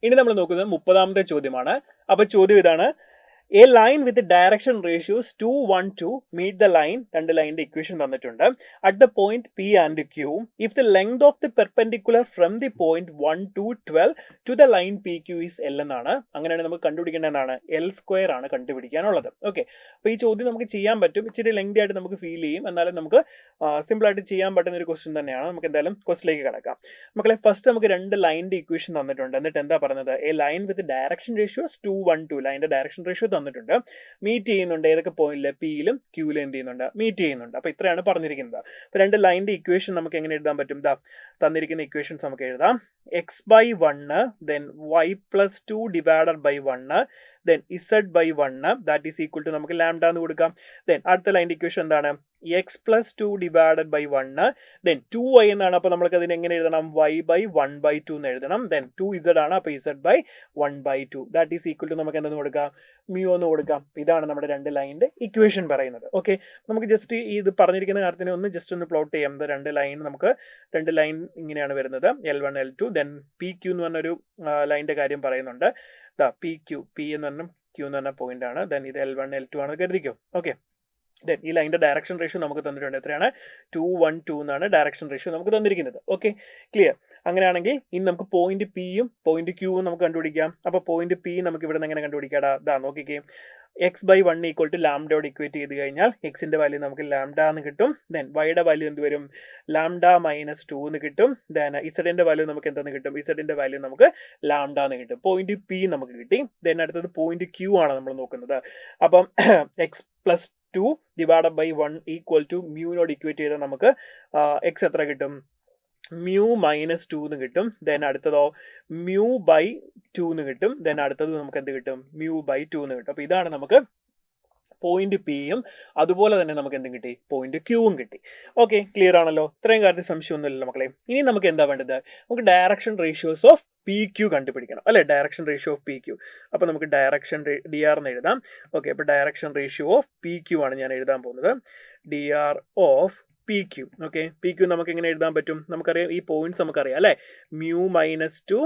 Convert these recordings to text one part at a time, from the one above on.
ഇനി നമ്മൾ നോക്കുന്നത് 30ാമത്തെ ചോദ്യമാണ്. അപ്പൊ ചോദ്യം ഇതാണ്: a line with direction ratios 2, 1, 2 meet the line. രണ്ട് ലൈനിന്റെ ഇക്വേഷൻ തന്നിട്ടുണ്ട്. At the point P and Q if the length of the perpendicular from the point 1 to 12 to the line P Q is L എന്നാണ്. അങ്ങനെയാണെങ്കിൽ നമുക്ക് കണ്ടുപിടിക്കേണ്ടതാണ് L square ആണ് കണ്ടുപിടിക്കാനുള്ളത്. Okay, അപ്പോൾ ഈ ചോദ്യം നമുക്ക് ചെയ്യാൻ പറ്റും. ഇച്ചിരി ലെങ്തി ആയിട്ട് നമുക്ക് ഫീൽ ചെയ്യും, എന്നാലും നമുക്ക് സിമ്പിൾ ആയിട്ട് ചെയ്യാൻ പറ്റുന്ന ഒരു ക്വസ്റ്റ്യൻ തന്നെയാണ്. നമുക്ക് എന്തായാലും ക്വസ്റ്റിലേക്ക് കിടക്കാം. മക്കളെ, ഫസ്റ്റ് നമുക്ക് രണ്ട് ലൈനിന്റെ ഇക്വേഷൻ തന്നിട്ടുണ്ട്. എന്നിട്ട് എന്താ പറയുന്നത്? A line with direction ratios 2, 1, 2 ലൈനിന്റെ ഡയറക്ഷൻ റേഷ്യോ തന്നിട്ടുണ്ട്. മീറ്റ് ചെയ്യുന്നുണ്ട് ഏതൊക്കെ പോയിന്റില്? പിയിലും ക്യൂയിലും എന്ത് ചെയ്യുന്നുണ്ട്? മീറ്റ് ചെയ്യുന്നുണ്ട്. അപ്പൊ ഇത്രയാണ് പറഞ്ഞിരിക്കുന്നത്. അപ്പൊ രണ്ട് ലൈനിന്റെ ഇക്വേഷൻ നമുക്ക് എങ്ങനെ എഴുതാൻ പറ്റും? തന്നിരിക്കുന്ന ഇക്വേഷൻസ് നമുക്ക് എഴുതാം. x/1 then y+2 divided by 1 then z/1 that is equal to നമുക്ക് ലാംഡ എന്ന് കൊടുക്കാം. then അടുത്ത ലൈനിന്റെ ഇക്വേഷൻ എന്താണ്? x+2 divided by 1 then 2y എന്നാണ്. അപ്പൊ നമ്മൾക്ക് അതിനെ എങ്ങനെ എഴുതണം? y/1/2 എന്ന് എഴുതണം. then 2z ആണ്, അപ്പൊ z/1/2 that is equal to നമുക്ക് എന്തെന്ന് കൊടുക്കാം? മ്യൂ എന്ന് കൊടുക്കാം. ഇതാണ് നമ്മുടെ രണ്ട് ലൈനിന്റെ ഇക്വേഷൻ പറയുന്നത്. ഓക്കെ, നമുക്ക് ജസ്റ്റ് ഇത് പറഞ്ഞിരിക്കുന്ന കാര്യത്തിനെ ഒന്ന് ജസ്റ്റ് ഒന്ന് പ്ലോട്ട് ചെയ്യാം. രണ്ട് ലൈൻ ഇങ്ങനെയാണ് വരുന്നത്, L1 L2 then PQ എന്ന് പറഞ്ഞൊരു ലൈനിന്റെ കാര്യം പറയുന്നുണ്ട്. പി എന്ന് പറഞ്ഞ ക്യൂ എന്ന് പറഞ്ഞ പോയിന്റ് ആണ്. ദെൻ ഇത് L1 L2 ആണ് കരുതിക്കോ. ഓക്കെ, ദെൻ ഈ ലൈനിന്റെ ഡയറക്ഷൻ റേഷ്യോ നമുക്ക് തന്നിട്ടുണ്ട്. എത്രയാണ്? 2, 1, 2 എന്നാണ് ഡയറക്ഷൻ റേഷ്യോ നമുക്ക് തന്നിരിക്കുന്നത്. Okay, clear. അങ്ങനെയാണെങ്കിൽ ഇനി നമുക്ക് പോയിന്റ് പിയും പോയിന്റ് ക്യൂവും നമുക്ക് കണ്ടുപിടിക്കാം. അപ്പൊ പോയിന്റ് പി നമുക്ക് ഇവിടെ നിന്ന് എങ്ങനെ കണ്ടുപിടിക്കാടാ? നോക്കിക്കേ, x/1 ഈക്വൽ ടു ലാംഡയോട് ഇക്വേറ്റ് ചെയ്ത് കഴിഞ്ഞാൽ എക്സിന്റെ വാല്യൂ നമുക്ക് ലാംഡ എന്ന് കിട്ടും. ദെൻ വൈയുടെ വാല്യൂ എന്ത് വരും? ലാംഡ-2 എന്ന് കിട്ടും. ദെൻ ഇസഡിന്റെ വാല്യൂ നമുക്ക് എന്തെന്ന് കിട്ടും? ഇസഡിന്റെ വാല്യൂ നമുക്ക് ലാംഡ എന്ന് കിട്ടും. പോയിന്റ് പി നമുക്ക് കിട്ടി. ദെൻ അടുത്തത് പോയിന്റ് ക്യൂ ആണ് നമ്മൾ നോക്കുന്നത്. അപ്പം x+2 divided by 1 equal to mu naught equate ചെയ്താൽ നമുക്ക് എക്സ് എത്ര കിട്ടും? μ-2 എന്ന് കിട്ടും. ദെൻ അടുത്തതോ μ/2 എന്ന് കിട്ടും. ദെൻ അടുത്തത് നമുക്ക് എന്ത് കിട്ടും? μ/2 എന്ന് കിട്ടും. അപ്പൊ ഇതാണ് നമുക്ക് പോയിന്റ് പിയും അതുപോലെ തന്നെ നമുക്ക് എന്തും കിട്ടി? പോയിന്റ് ക്യൂവും കിട്ടി. ഓക്കെ, ക്ലിയർ ആണല്ലോ? ഇത്രയും കാര്യത്തിൽ സംശയമൊന്നുമില്ലല്ലോ മക്കളെ. ഇനി നമുക്ക് എന്താ വേണ്ടത്? നമുക്ക് direction ratios of P Q കണ്ടുപിടിക്കണം അല്ലെ? Direction ratio of P Q. അപ്പൊ നമുക്ക് ഡയറക്ഷൻ dr എന്ന് എഴുതാം. ഓക്കെ, അപ്പൊ direction ratio of P Q ആണ് ഞാൻ എഴുതാൻ പോകുന്നത്. dr of P Q. Okay, P Q നമുക്ക് എങ്ങനെ എഴുതാൻ പറ്റും? നമുക്കറിയാം, ഈ പോയിന്റ്സ് നമുക്കറിയാം അല്ലെ? μ-2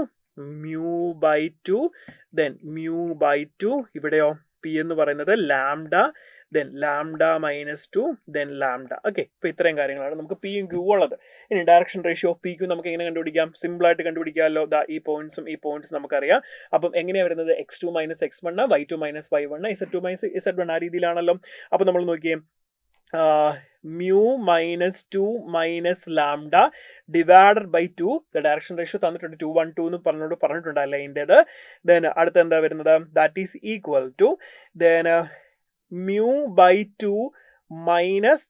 μ/2 ദെൻ μ/2. ഇവിടെയോ പി എന്ന് പറയുന്നത് ലാംഡ, ദെൻ ലാംഡ-2 ദെൻ ലാംഡ. ഓക്കെ, ഇപ്പൊ ഇത്രയും കാര്യങ്ങളാണ് നമുക്ക് പിയും ക്യൂ ഉള്ളത്. ഇനി direction ratio of P Q നമുക്ക് എങ്ങനെ കണ്ടുപിടിക്കാം? സിമ്പിൾ ആയിട്ട് കണ്ടുപിടിക്കാമല്ലോ. ഈ പോയിന്റ്സ് നമുക്കറിയാം. അപ്പം എങ്ങനെയാ വരുന്നത്? x2 - x1 y2 - y1 z2 - z1 ആ രീതിയിലാണല്ലോ. അപ്പൊ നമ്മൾ നോക്കിയേ, μ-2 minus lambda divided by 2. Direction ratio തന്നിട്ടുണ്ട്, 2, 1, 2 എന്ന് പറഞ്ഞിട്ടുണ്ട് അല്ലേ അതിൻ്റെത്. ദെൻ അടുത്ത എന്താ വരുന്നത്? That is equal to then μ/2 minus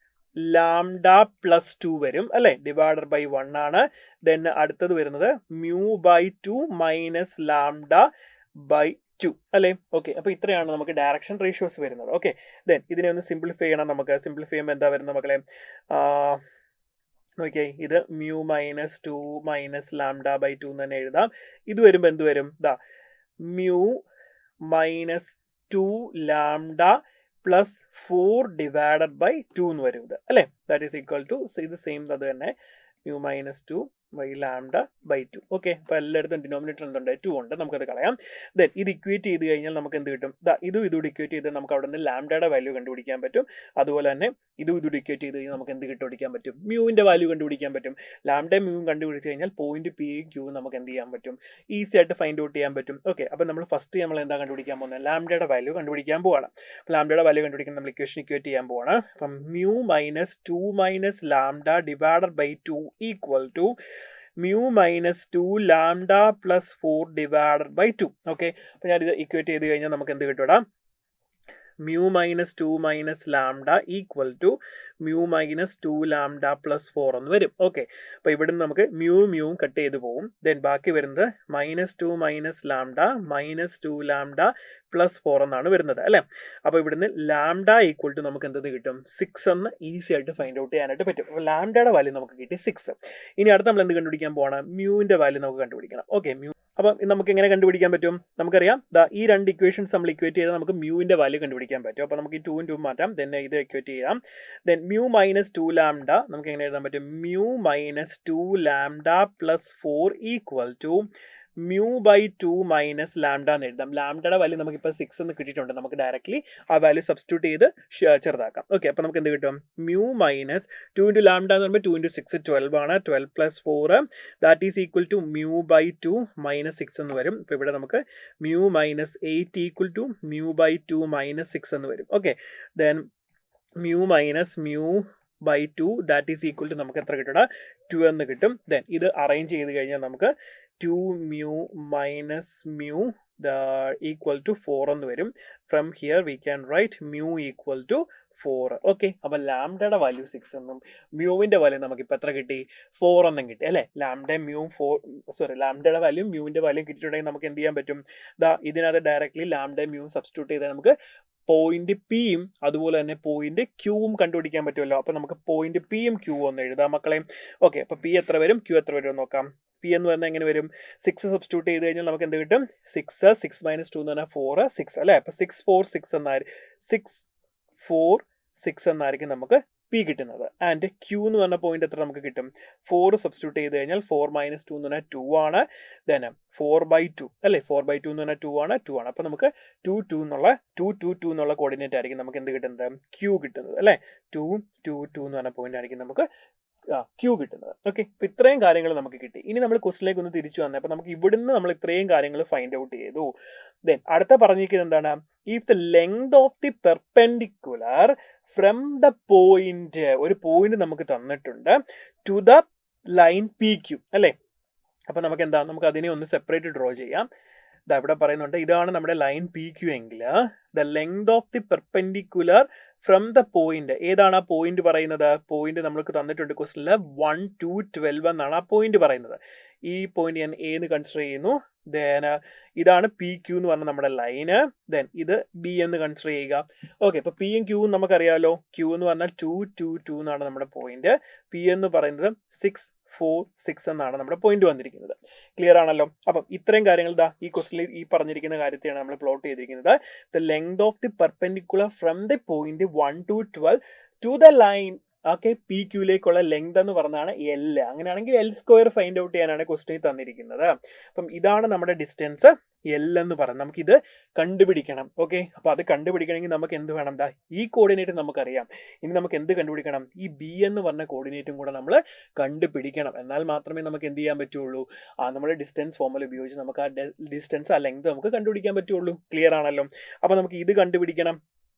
ലാംഡ+2 വരും അല്ലെ? ഡിവൈഡഡ് ബൈ 1 ആണ്. ദെൻ അടുത്തത് വരുന്നത് μ/2 മൈനസ് ലാംഡ/2 അല്ലേ? ഓക്കെ, അപ്പൊ ഇത്രയാണ് നമുക്ക് ഡയറക്ഷൻ റേഷ്യോസ് വരുന്നത്. ഓക്കെ, ദെൻ ഇതിനെ ഒന്ന് സിംപ്ലിഫൈ ചെയ്യണം. നമുക്ക് സിംപ്ലിഫൈ ചെയ്യുമ്പോൾ എന്താ വരുന്നത് മക്കളെ? ഓക്കെ, ഇത് μ-2 മൈനസ് ലാംഡ/2 എന്ന് തന്നെ എഴുതാം. ഇത് വരുമ്പോൾ എന്ത് വരും? μ-2 ലാംഡ +4 ഡിവൈഡഡ് ബൈ 2 എന്ന് വരും ഇത് അല്ലേ? ദാറ്റ് ഈസ് ഈക്വൽ ടു ഇത് സെയിം അത് തന്നെ μ-2 ലാംഡ/2. ഓക്കെ, അപ്പൊ എല്ലായിടത്തും ഡിനോമിനേറ്റർ എന്തുണ്ട്? 2 ഉണ്ട്. നമുക്കത് കളയാം. ദെൻ ഇത് ഇക്വേറ്റ് ചെയ്ത് കഴിഞ്ഞാൽ നമുക്ക് എന്ത് കിട്ടും? ഇതും ഇക്വേറ്റ് ചെയ്ത് നമുക്ക് അവിടെ നിന്ന് ലാംഡയുടെ വാല്യൂ കണ്ടുപിടിക്കാൻ പറ്റും. അതുപോലെ തന്നെ ഇതും ഇക്വേറ്റ് ചെയ്ത് കഴിഞ്ഞാൽ നമുക്ക് എന്ത് കണ്ടുപിടിക്കാൻ പറ്റും? മ്യൂവിന്റെ വാല്യൂ കണ്ടുപിടിക്കാൻ പറ്റും. ലാംഡയും മ്യൂവും കണ്ടുപിടിച്ച് കഴിഞ്ഞാൽ പോയിന്റ് പി ക്യൂവും നമുക്ക് എന്ത് ചെയ്യാൻ പറ്റും? ഈസി ആയിട്ട് ഫൈൻഡ് ഔട്ട് ചെയ്യാൻ പറ്റും. ഓക്കെ, അപ്പൊ നമ്മൾ ഫസ്റ്റ് നമ്മൾ എന്താ കണ്ടുപിടിക്കാൻ പോകുന്നത്? ലാംഡയുടെ വാല്യൂ കണ്ടുപിടിക്കാൻ പോവാണ്. ലാംഡയുടെ വാല്യൂ കണ്ടുപിടിക്കാൻ നമ്മൾ ഇക്വേഷൻ ഇക്വേറ്റ് ചെയ്യാൻ പോവാണ്. അപ്പം μ-2 minus lambda divided by 2 equal to μ-2 lambda +4 divided by 2. Okay, അപ്പൊ ഞാനിത് ഇക്വേറ്റ് ചെയ്ത് കഴിഞ്ഞാൽ നമുക്ക് എന്ത് കിട്ടൂടാ? μ-2 minus lambda equal to μ-2 lambda +4 എന്ന് വരും. ഓക്കെ, അപ്പൊ ഇവിടുന്ന് നമുക്ക് മ്യൂവും കട്ട് ചെയ്ത് പോകും. ദെൻ ബാക്കി വരുന്നത് -2 മൈനസ് ലാംഡ -2 ലാംഡ +4 എന്നാണ് വരുന്നത് അല്ലെ? അപ്പൊ ഇവിടുന്ന് ലാംഡ ഈക്വൽ ടു നമുക്ക് എന്തെന്ന് കിട്ടും? 6 എന്ന് ഈസി ആയിട്ട് ഫൈൻഡ് ഔട്ട് ചെയ്യാനായിട്ട് പറ്റും. അപ്പൊ ലാംഡയുടെ വാല്യൂ നമുക്ക് കിട്ടി 6. ഇനി അടുത്ത് നമ്മൾ എന്ത് കണ്ടുപിടിക്കാൻ പോവാണ്? മ്യൂവിന്റെ വാല്യൂ നമുക്ക് കണ്ടുപിടിക്കണം. Okay, mu. അപ്പം നമുക്ക് എങ്ങനെ കണ്ടുപിടിക്കാൻ പറ്റും? നമുക്കറിയാം, ഈ രണ്ട് ഇക്വേഷൻസ് നമ്മൾ ഇക്വേറ്റ് ചെയ്താൽ നമുക്ക് മ്യൂവിന്റെ വാല്യൂ കണ്ടുപിടിക്കാൻ പറ്റും. അപ്പൊ നമുക്ക് ഈ 2 2 മാറ്റാം. ദെൻ ഇത് ഇക്വേറ്റ് ചെയ്യാം. ദെൻ μ-2 ലാംഡ നമുക്ക് എങ്ങനെ എഴുതാൻ പറ്റും? μ-2 lambda +4 equal to μ/2 minus lambda എന്ന് എഴുതാം. ലാംഡയുടെ വാല്യൂ നമുക്കിപ്പോൾ 6 എന്ന് കിട്ടിയിട്ടുണ്ട്. നമുക്ക് ഡയറക്ട്ലി ആ വാല്യൂ സബ്സ്റ്റിറ്റ്യൂട്ട് ചെയ്ത് ചെറുതാക്കാം. ഓക്കെ, അപ്പോൾ നമുക്ക് എന്ത് കിട്ടും? mu മൈനസ് 2 ഇൻറ്റു ലാംഡ എന്ന് പറയുമ്പോൾ 2 ഇൻറ്റു 6 12 ആണ്. 12 plus 4 that is equal to μ/2 minus 6 എന്ന് വരും. ഇപ്പോൾ ഇവിടെ നമുക്ക് mu minus 8 equal to μ/2 minus 6 എന്ന് വരും. Okay, then mu minus mu/2 that is equal to നമുക്ക് എത്ര കിട്ടണം? 2 എന്ന് കിട്ടും. ദെൻ ഇത് അറേഞ്ച് ചെയ്ത് കഴിഞ്ഞാൽ നമുക്ക് 2 mu minus mu equal to 4 എന്ന് വരും. From here we can write mu equal to 4. Okay, അപ്പോൾ ലാംഡയുടെ വാല്യൂ 6 എന്നും മ്യൂവിൻ്റെ വാല്യൂ നമുക്കിപ്പോൾ എത്ര കിട്ടി? 4 എന്നും കിട്ടി അല്ലേ? ലാംഡയുടെ വാല്യൂ മ്യൂവിൻ്റെ വാല്യൂ കിട്ടിയിട്ടുണ്ടെങ്കിൽ നമുക്ക് എന്ത് ചെയ്യാൻ പറ്റും? ഇതിനകത്ത് ഡയറക്ട്ലി ലാംഡ മ്യൂ സബ്സ്റ്റിറ്റ്യൂട്ട് ചെയ്താൽ നമുക്ക് പോയിന്റ് പിയും അതുപോലെ തന്നെ പോയിന്റ് ക്യൂവും കണ്ടുപിടിക്കാൻ പറ്റുമല്ലോ. അപ്പോൾ നമുക്ക് പോയിന്റ് പിയും ക്യൂ ഒന്ന് എഴുതാം മക്കളെ. ഓക്കെ, അപ്പോൾ പി എത്ര വരും, ക്യൂ എത്ര വരും നോക്കാം. പി എന്ന് പറഞ്ഞാൽ എങ്ങനെ വരും? 6 സബ്സ്റ്റിറ്റ്യൂട്ട് ചെയ്ത് കഴിഞ്ഞാൽ നമുക്ക് എന്ത് കിട്ടും? 6 മൈനസ് 2 എന്ന് പറഞ്ഞാൽ 4 6 അല്ലേ? അപ്പോൾ 6 4 6 എന്നായിരിക്കും നമുക്ക് പി കിട്ടുന്നത്. ആൻഡ് ക്യൂ എന്ന് പറഞ്ഞ പോയിന്റ് എത്ര നമുക്ക് കിട്ടും? 4 സബ്സ്റ്റിറ്റ്യൂട്ട് ചെയ്ത് കഴിഞ്ഞാൽ 4 മൈനസ് 2 എന്ന് പറഞ്ഞാൽ 2 ആണ്. ദെൻ 4/2 അല്ലേ? 4/2 എന്ന് പറഞ്ഞാൽ 2 ആണ്. അപ്പോൾ നമുക്ക് 2 എന്നുള്ള കോർഡിനേറ്റ് ആയിരിക്കും നമുക്ക് എന്ത് കിട്ടുന്നത്? ക്യൂ കിട്ടുന്നത് അല്ലേ? 2 എന്ന് പറഞ്ഞ പോയിന്റ് ആയിരിക്കും നമുക്ക് ക്യൂ കിട്ടുന്നത്. ഓക്കെ, അപ്പോൾ ഇത്രയും കാര്യങ്ങൾ നമുക്ക് കിട്ടി. ഇനി നമ്മൾ ക്വസ്റ്റിലേക്ക് ഒന്ന് തിരിച്ചു വന്നേ. അപ്പോൾ നമുക്ക് ഇവിടുന്ന് നമ്മൾ ഇത്രയും കാര്യങ്ങൾ ഫൈൻഡ് ഔട്ട് ചെയ്തു. ദെൻ അടുത്ത പറഞ്ഞിരിക്കുന്നത് എന്താണ്? If the length of the perpendicular from the point, ഒരു പോയിന്റ് നമുക്ക് തന്നിട്ടുണ്ട്, to the line P Q അല്ലേ? അപ്പോൾ നമുക്ക് എന്താ, നമുക്ക് അതിനെ ഒന്ന് സെപ്പറേറ്റ് ഡ്രോ ചെയ്യാം. ഇവിടെ പറയുന്നുണ്ട് ഇതാണ് നമ്മുടെ ലൈൻ പി ക്യൂ എങ്കിൽ the length of the perpendicular from the point, ഏതാണ് ആ പോയിന്റ് പറയുന്നത്? പോയിന്റ് നമ്മൾക്ക് തന്നിട്ടുണ്ട് ക്വസ്റ്റനിൽ 1 2 12 എന്നാണ് ആ പോയിന്റ് പറയുന്നത്. ഈ പോയിന്റ് ഞാൻ എന്ന് കൺസിഡർ ചെയ്യുന്നു. ദെൻ ഇതാണ് പി ക്യൂ എന്ന് പറഞ്ഞ നമ്മുടെ ലൈന്. ദെൻ ഇത് ബി എന്ന് കൺസിഡർ ചെയ്യുക. ഓക്കെ, അപ്പോൾ പിയും ക്യൂവും നമുക്കറിയാമല്ലോ. ക്യൂ എന്ന് പറഞ്ഞാൽ 2 2 2 എന്നാണ് നമ്മുടെ പോയിന്റ്. പി എന്ന് പറയുന്നത് 6 4 6 എന്നാണ് നമ്മുടെ പോയിന്റ് വന്നിരിക്കുന്നത്. ക്ലിയർ ആണല്ലോ? അപ്പം ഇത്രയും കാര്യങ്ങൾ ഈ ക്വസ്റ്റിൽ ഈ പറഞ്ഞിരിക്കുന്ന കാര്യത്തെയാണ് നമ്മൾ പ്ലോട്ട് ചെയ്തിരിക്കുന്നത്. The length of the perpendicular from the point 1 to 12 to the line. Okay, P ക്യൂയിലേക്കുള്ള ലെങ്ത് എന്ന് പറഞ്ഞാണ് L. അങ്ങനെയാണെങ്കിൽ L² ഫൈൻഡ് ഔട്ട് ചെയ്യാനാണ് ക്വസ്റ്റിനിൽ തന്നിരിക്കുന്നത്. അപ്പം ഇതാണ് നമ്മുടെ ഡിസ്റ്റൻസ് L എന്ന് പറയുന്നത്. നമുക്കിത് കണ്ടുപിടിക്കണം. ഓക്കെ, അപ്പോൾ അത് കണ്ടുപിടിക്കണമെങ്കിൽ നമുക്ക് എന്ത് വേണം? ഈ കോർഡിനേറ്റ് നമുക്കറിയാം. ഇനി നമുക്ക് എന്ത് കണ്ടുപിടിക്കണം? ഈ ബി എന്ന് പറഞ്ഞ കോർഡിനേറ്റും കൂടെ നമ്മൾ കണ്ടുപിടിക്കണം. എന്നാൽ മാത്രമേ നമുക്ക് എന്ത് ചെയ്യാൻ പറ്റുള്ളൂ? നമ്മുടെ ഡിസ്റ്റൻസ് ഫോർമുല ഉപയോഗിച്ച് നമുക്ക് ആ ഡിസ്റ്റൻസ്, ആ ലെങ്ത് നമുക്ക് കണ്ടുപിടിക്കാൻ പറ്റുള്ളൂ. ക്ലിയർ ആണല്ലോ? അപ്പോൾ നമുക്ക് ഇത് കണ്ടുപിടിക്കണം.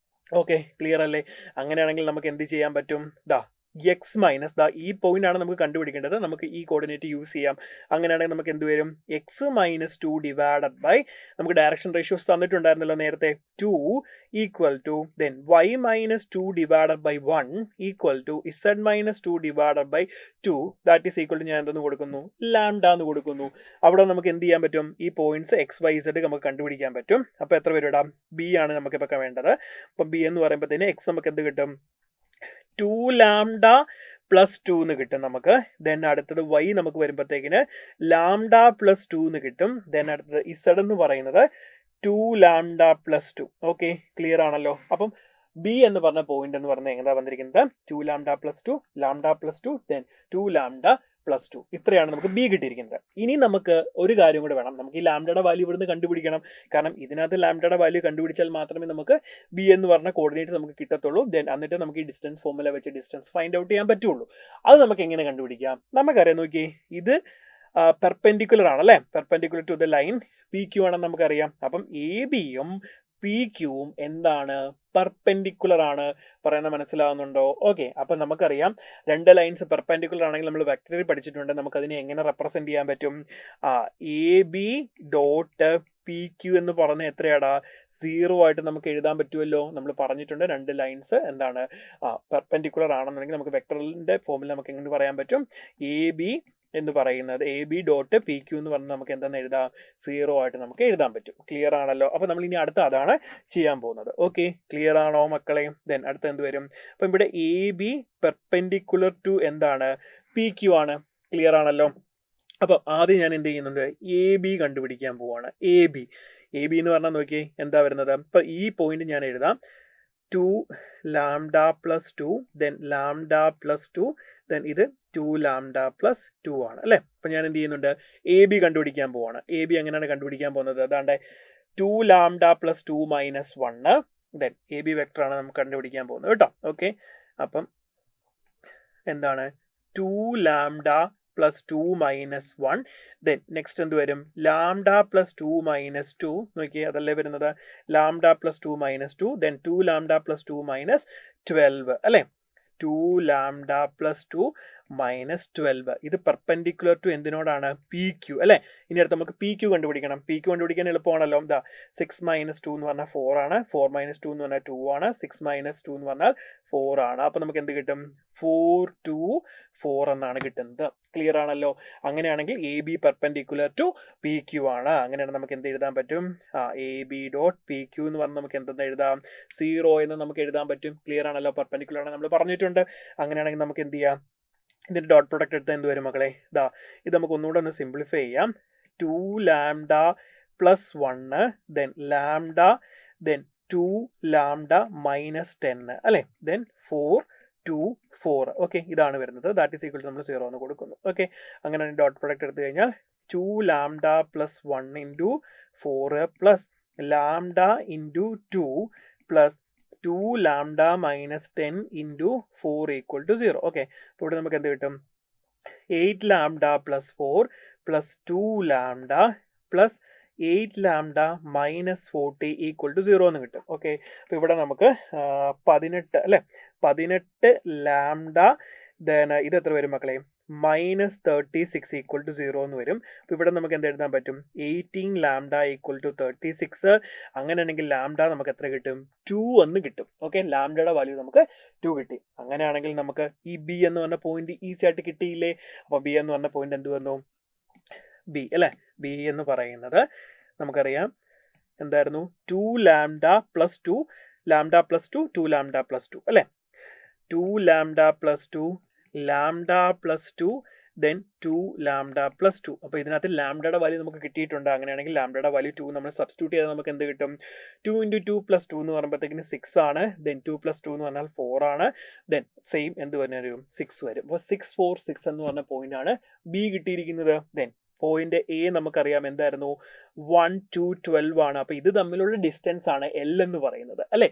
ഓക്കെ, ക്ലിയർ അല്ലേ? അങ്ങനെയാണെങ്കിൽ നമുക്ക് എന്ത് ചെയ്യാൻ പറ്റും? എക്സ് മൈനസ് ഈ പോയിന്റ് ആണ് നമുക്ക് കണ്ടുപിടിക്കേണ്ടത്. നമുക്ക് ഈ കോർഡിനേറ്റ് യൂസ് ചെയ്യാം. അങ്ങനെയാണെങ്കിൽ നമുക്ക് എന്ത് വരും? എക്സ് മൈനസ് 2 ഡിവൈഡഡ് ബൈ, നമുക്ക് ഡയറക്ഷൻ റേഷ്യോസ് തന്നിട്ടുണ്ടായിരുന്നല്ലോ നേരത്തെ, 2 equal to then y minus 2 divided by 1 equal to z minus 2 divided by 2 that is equal to ഞാൻ എന്തെന്ന് കൊടുക്കുന്നു? ലാംഡ എന്ന് കൊടുക്കുന്നു. അവിടെ നമുക്ക് എന്ത് ചെയ്യാൻ പറ്റും? ഈ പോയിന്റ്സ് എക്സ് വൈ സെഡ് നമുക്ക് കണ്ടുപിടിക്കാൻ പറ്റും. അപ്പോൾ എത്ര പേര് ഇടാം? ബി ആണ് നമുക്കിപ്പോൾ വേണ്ടത്. അപ്പം ബി എന്ന് പറയുമ്പോഴത്തേന് എക്സ് നമുക്ക് എന്ത് കിട്ടും? 2 ലാംഡ പ്ലസ് 2 എന്ന് കിട്ടും നമുക്ക്. ദെൻ അടുത്തത് y നമുക്ക് വരുമ്പോഴത്തേക്കിന് ലാംഡ പ്ലസ് 2 എന്ന് കിട്ടും. ദെൻ അടുത്തത് z എന്ന് പറയുന്നത് 2 ലാംഡ പ്ലസ് 2. ഓക്കെ, ക്ലിയർ ആണല്ലോ? അപ്പം ബി എന്ന് പറഞ്ഞ പോയിന്റ് എന്ന് പറഞ്ഞാൽ എങ്ങനെ വന്നിരിക്കുന്നത്? 2 lambda plus 2 lambda plus 2 then 2 lambda plus 2. ഇത്രയാണ് നമുക്ക് ബി കിട്ടിയിരിക്കുന്നത്. ഇനി നമുക്ക് ഒരു കാര്യം കൂടെ വേണം. നമുക്ക് ഈ ലാംഡയുടെ വാല്യൂ ഇവിടുന്ന് കണ്ടുപിടിക്കണം. കാരണം ഇതിനകത്ത് ലാംഡയുടെ വാല്യൂ കണ്ടുപിടിച്ചാൽ മാത്രമേ നമുക്ക് ബി എന്ന് പറഞ്ഞ കോർഡിനേറ്റ് നമുക്ക് കിട്ടത്തുള്ളൂ. ദെൻ എന്നിട്ട് നമുക്ക് ഈ ഡിസ്റ്റൻസ് ഫോർമുല വെച്ച് ഡിസ്റ്റൻസ് ഫൈൻഡ് ഔട്ട് ചെയ്യാൻ പറ്റുള്ളൂ. അത് നമുക്ക് എങ്ങനെ കണ്ടുപിടിക്കാം? നമുക്കറിയാം, നോക്കി, ഇത് പെർപെൻഡിക്കുലർ ആണല്ലേ? Perpendicular to the line P Q ആണെന്ന് നമുക്കറിയാം. അപ്പം എ ബിയും പി ക്യൂവും എന്താണ്? പെർപെൻഡിക്കുലർ ആണ്. പറയുന്നത് മനസ്സിലാവുന്നുണ്ടോ? ഓക്കെ, അപ്പം നമുക്കറിയാം രണ്ട് ലൈൻസ് പെർപെൻഡിക്കുലർ ആണെങ്കിൽ നമ്മൾ വെക്ടറിൽ പഠിച്ചിട്ടുണ്ട്. നമുക്കതിനെ എങ്ങനെ റെപ്രസെന്റ് ചെയ്യാൻ പറ്റും? A B dot P Q എന്ന് പറഞ്ഞ എത്രയാടാ? 0 ആയിട്ട് നമുക്ക് എഴുതാൻ പറ്റുമല്ലോ. നമ്മൾ പറഞ്ഞിട്ടുണ്ട് രണ്ട് ലൈൻസ് എന്താണ് പെർപെൻഡിക്കുലർ ആണെന്നുണ്ടെങ്കിൽ നമുക്ക് വെക്ടറിന്റെ ഫോമിൽ നമുക്ക് എങ്ങനെ പറയാൻ പറ്റും? എ ബി എന്ന് പറയുന്നത് A B dot P Q എന്ന് പറഞ്ഞാൽ നമുക്ക് എന്താണെന്ന് എഴുതാം? 0 ആയിട്ട് നമുക്ക് എഴുതാൻ പറ്റും. ക്ലിയർ ആണല്ലോ? അപ്പോൾ നമ്മൾ ഇനി അടുത്ത അതാണ് ചെയ്യാൻ പോകുന്നത്. ഓക്കെ, ക്ലിയർ ആണോ മക്കളെ? ദെൻ അടുത്ത എന്ത് വരും? അപ്പം ഇവിടെ എ ബി പെർപെൻഡിക്കുലർ ടു എന്താണ്? പി ക്യൂ ആണ്. ക്ലിയർ ആണല്ലോ? അപ്പോൾ ആദ്യം ഞാൻ എന്ത് ചെയ്യുന്നുണ്ട്? എ ബി കണ്ടുപിടിക്കാൻ പോവാണ്. എ ബി എന്ന് പറഞ്ഞാൽ നോക്കി എന്താ വരുന്നത്? അപ്പം ഈ പോയിന്റ് ഞാൻ എഴുതാം 2 lambda plus 2 then lambda plus 2 then ഇത് 2 ലാംഡ പ്ലസ് 2 ആണ് അല്ലേ. അപ്പം ഞാൻ എന്ത് ചെയ്യുന്നുണ്ട്, എ ബി കണ്ടുപിടിക്കാൻ പോവാണ്. എ ബി എങ്ങനെയാണ് കണ്ടുപിടിക്കാൻ പോകുന്നത്, അതാണ്ട് 2 lambda plus 2 minus 1, then A B വെക്ടറാണ് നമുക്ക് കണ്ടുപിടിക്കാൻ പോകുന്നത് കേട്ടോ. ഓക്കെ, അപ്പം എന്താണ് 2 lambda plus 2 minus 1, then next എന്ത് വരും, ലാംഡ പ്ലസ് 2 മൈനസ് 2, നോക്കിയേ അതല്ലേ വരുന്നത്, lambda plus 2 minus 2, then 2 lambda plus 2 minus 12 അല്ലേ. 2 ലാംഡ പ്ലസ് 2 മൈനസ് 12, ഇത് പെർപെൻഡിക്കുലർ ടു എന്തിനോടാണ്, പി ക്യൂ അല്ലേ. ഇനി അടുത്ത് നമുക്ക് പി ക്യൂ കണ്ടുപിടിക്കണം. പി ക്യൂ കണ്ടുപിടിക്കാൻ എളുപ്പമാണല്ലോ. എന്താ 6 മൈനസ് 2 എന്ന് പറഞ്ഞാൽ 4 ആണ്, 4 മൈനസ് 2 എന്ന് പറഞ്ഞാൽ 2 ആണ്, 6 മൈനസ് 2 എന്ന് പറഞ്ഞാൽ 4 ആണ്. അപ്പൊ നമുക്ക് എന്ത് കിട്ടും, 4 2 4 എന്നാണ് കിട്ടുന്നത്. ക്ലിയർ ആണല്ലോ. അങ്ങനെയാണെങ്കിൽ A B perpendicular to P Q ആണ്. അങ്ങനെയാണെങ്കിൽ നമുക്ക് എന്ത് എഴുതാൻ പറ്റും, A B dot P Q എന്ന് പറഞ്ഞാൽ നമുക്ക് എന്തെന്ന് എഴുതാം, 0 എന്ന് നമുക്ക് എഴുതാൻ പറ്റും. ക്ലിയർ ആണല്ലോ, പെർപെൻഡിക്കുലർ ആണ് നമ്മൾ പറഞ്ഞിട്ടുണ്ട്. അങ്ങനെയാണെങ്കിൽ നമുക്ക് എന്ത് ചെയ്യാം, ഇതിന്റെ ഡോട്ട് പ്രൊഡക്റ്റ് എടുത്താൽ എന്ത് വരും മക്കളെ, ഇതാ ഇത് നമുക്ക് ഒന്നുകൂടെ ഒന്ന് സിംപ്ലിഫൈ ചെയ്യാം. 2 lambda plus 1, then lambda, then 2 lambda minus 10 അല്ലേ, ദെൻ 4 2 4. ഓക്കെ, ഇതാണ് വരുന്നത്. ദാറ്റ് ഈസ് ഈക്വൽ ടു നമ്മൾ 0 എന്ന് കൊടുക്കുന്നു. ഓക്കെ, അങ്ങനെ ഡോട്ട് പ്രൊഡക്റ്റ് എടുത്തു കഴിഞ്ഞാൽ 2 lambda plus 1 into 4 plus lambda into 2 plus 2 lambda minus 10 into 4 equal to 0. Okay, അപ്പോൾ ഇവിടെ നമുക്ക് എന്ത് കിട്ടും, 8 lambda plus 4 plus 2 lambda plus 8 lambda minus 40 equal to 0 എന്ന് കിട്ടും. ഓക്കെ, അപ്പോൾ ഇവിടെ നമുക്ക് 18 അല്ലേ, 18 ലാംഡ, ദെൻ ഇത് എത്ര വരും മക്കളെ, മൈനസ് 36 ഈക്വൽ ടു 0 എന്ന് വരും. അപ്പോൾ ഇവിടെ നമുക്ക് എന്ത് എഴുതാൻ പറ്റും, 18 ലാംഡ ഈക്വൽ ടു 36. അങ്ങനെയാണെങ്കിൽ ലാംഡ നമുക്ക് എത്ര കിട്ടും, 2 എന്ന് കിട്ടും. ഓക്കെ, ലാംഡയുടെ വാല്യൂ നമുക്ക് 2 കിട്ടി. അങ്ങനെയാണെങ്കിൽ നമുക്ക് ഈ ബി എന്ന് പറഞ്ഞ പോയിന്റ് ഈസി ആയിട്ട് കിട്ടിയില്ലേ. അപ്പോൾ ബി എന്ന് പറഞ്ഞ പോയിന്റ് എന്ത് വന്നു, ബി അല്ലേ. ബി എന്ന് പറയുന്നത് നമുക്കറിയാം എന്തായിരുന്നു, 2 lambda plus 2, lambda plus 2, 2 lambda plus 2 അല്ലേ, 2 lambda plus 2 lambda plus 2, then 2 lambda plus 2. അപ്പോൾ ഇതിനകത്ത് ലാംഡയുടെ വാല്യൂ നമുക്ക് കിട്ടിയിട്ടുണ്ട്. അങ്ങനെയാണെങ്കിൽ ലാംഡയുടെ വാല്യൂ 2 നമ്മൾ സബ്സ്റ്റിറ്റ്യൂട്ട് ചെയ്താൽ നമുക്ക് എന്ത് കിട്ടും, 2 ഇൻറ്റു 2 പ്ലസ് 2 എന്ന് പറയുമ്പോഴത്തേക്കിന് 6 ആണ്, ദെൻ 2 പ്ലസ് 2 എന്ന് പറഞ്ഞാൽ 4 ആണ്, ദെൻ സെയിം എന്ത് വരും, 6 വരും. അപ്പോൾ 6 4 6 എന്ന് പറഞ്ഞ പോയിന്റ് ആണ് ബി കിട്ടിയിരിക്കുന്നത്. ദെൻ പോയിന്റ് എ നമുക്കറിയാം എന്തായിരുന്നു, 1 2 12 ആണ്. അപ്പോൾ ഇത് തമ്മിലുള്ള ഡിസ്റ്റൻസ് ആണ് എൽ എന്ന് പറയുന്നത് അല്ലേ.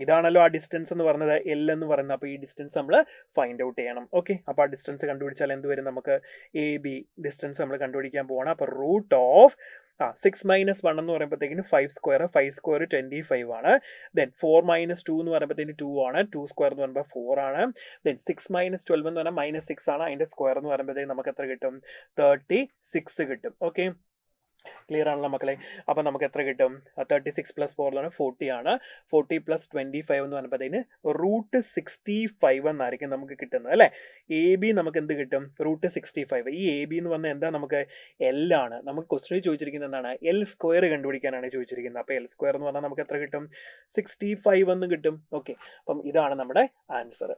ഇതാണല്ലോ ആ ഡിസ്റ്റൻസ് എന്ന് പറയുന്നത്, എൽ എന്ന് പറയുന്നത്. അപ്പോൾ ഈ ഡിസ്റ്റൻസ് നമ്മൾ ഫൈൻഡ് ഔട്ട് ചെയ്യണം. ഓക്കെ, അപ്പോൾ ആ ഡിസ്റ്റൻസ് കണ്ടുപിടിച്ചാൽ എന്ത് വരും, നമുക്ക് എ ബി ഡിസ്റ്റൻസ് നമ്മൾ കണ്ടുപിടിക്കാൻ പോകണം. അപ്പോൾ റൂട്ട് ഓഫ് 6 മൈനസ് 1 എന്ന് പറയുമ്പോഴത്തേക്കിന് 5 സ്ക്വയർ 25 ആണ്. ദെൻ 4 മൈനസ് 2 എന്ന് പറയുമ്പോഴത്തേന് 2 ആണ്, 2 സ്ക്വയർ എന്ന് പറയുമ്പോൾ 4 ആണ്. ദെൻ 6 മൈനസ് 12 എന്ന് പറഞ്ഞാൽ മൈനസ് 6 ആണ്, അതിന്റെ സ്ക്വയർ എന്ന് പറയുമ്പോഴത്തേക്ക് നമുക്ക് എത്ര കിട്ടും, 36 കിട്ടും. ഓക്കെ, ക്ലിയർ ആണല്ലോ മക്കളെ. അപ്പം നമുക്ക് എത്ര കിട്ടും, 36 പ്ലസ് 4 എന്ന് പറഞ്ഞാൽ 40 ആണ്. 40 പ്ലസ് 25 എന്ന് പറയുമ്പോഴത്തേന് റൂട്ട് 65 എന്നായിരിക്കും നമുക്ക് കിട്ടുന്നത് അല്ലേ. എ ബി നമുക്ക് എന്ത് കിട്ടും, റൂട്ട് 65. ഈ എ ബി എന്ന് പറഞ്ഞാൽ എന്താ, നമുക്ക് എൽ ആണ്. നമുക്ക് ക്വസ്റ്റ്യൻ ചോദിച്ചിരിക്കുന്നത് എന്താണ്, എൽ സ്ക്വയർ കണ്ടുപിടിക്കാനാണ് ചോദിച്ചിരിക്കുന്നത്. അപ്പോൾ എൽ സ്ക്വയർ എന്ന് പറഞ്ഞാൽ നമുക്ക് എത്ര കിട്ടും, 65 എന്ന് കിട്ടും. ഓക്കെ, അപ്പം ഇതാണ് നമ്മുടെ ആൻസർ.